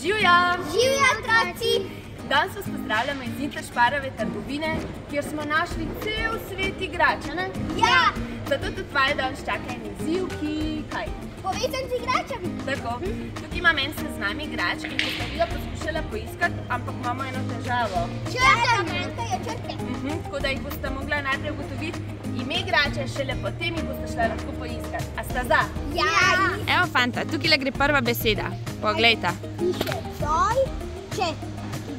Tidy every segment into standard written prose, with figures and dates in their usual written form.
Živjo! Živjo, otroci! Danes vas pozdravljamo iz Interšparove trgovine, kjer smo našli cel svet igrač, ne? Ja! Zato tudi tvoje danes čaka en izziv, ki kaj? Povezan z igračami. Tako. Tukaj imam en seznam igrač, ki boste vi ga poskušala poiskati, ampak imamo eno težavo. Črke, manjkajo črke. Tako da jih boste mogla najprej ugotoviti ime igrače, šele potem jih boste šla lahko poiskati. A sta za? Ja! Evo, fanta, tukaj gre prva beseda. Poglejta. Piše dojček.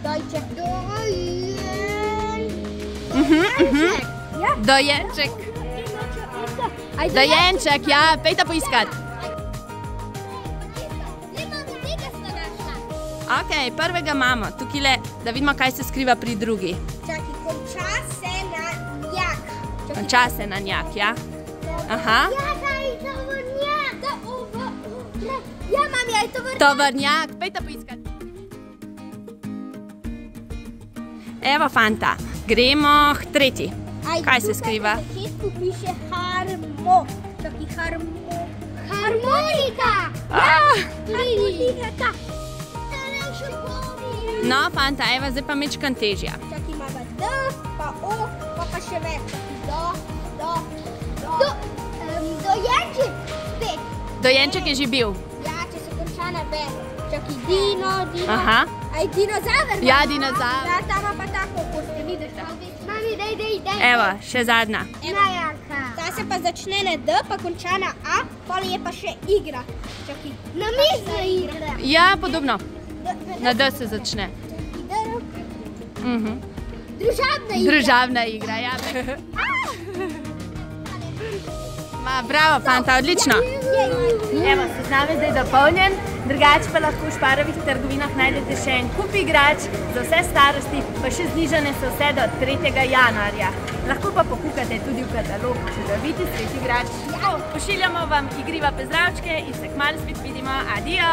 Dojček. Dojenček. Dojenček, ja, pejta poiskat. Ok, prvega imamo. Tukaj, da vidimo, kaj se skriva pri drugi. Čakaj, konča se na njak. Konča se na njak, ja? Aha. Ja, daj, tovornjak. Ja, mam, ja, je tovornjak. Tovornjak, pejta poiskat. Evo, fanta, gremo k tretji. Kaj se skriva? Na začetku piše harmo. Čakaj, harmonika. Harmonika. No, fanta, evo, zdaj pa mečkam težja. Čakaj, imamo D, pa O, pa še več. Dojenček. Spet. Dojenček je že bil. Ja, če se konča na B. Čakaj, dino. Aha. Aj, dinozaver. Ja, dinozaver. Ja, tam pa tako, ko ste vidiš. Mami, daj. Evo, še zadnja. Najaka. Ta se pa začne na D, pa konča na A, pol je pa še igra. Čakaj, namizna igra. Ja, podobno. Na D se začne. Družabna igra. Družabna igra, ja. Bravo, fanta, odlično. Evo, seznam je zdaj dopolnjen, drugače pa lahko v Šparovih trgovinah najdete še en kup igrač za vse starosti, pa še znižane so vse do 3. januarja. Lahko pa pokukate tudi v katalog čudoviti svet igrač. Pošiljamo vam igriva pozdravčke in se kmalu spet vidimo. Adijo!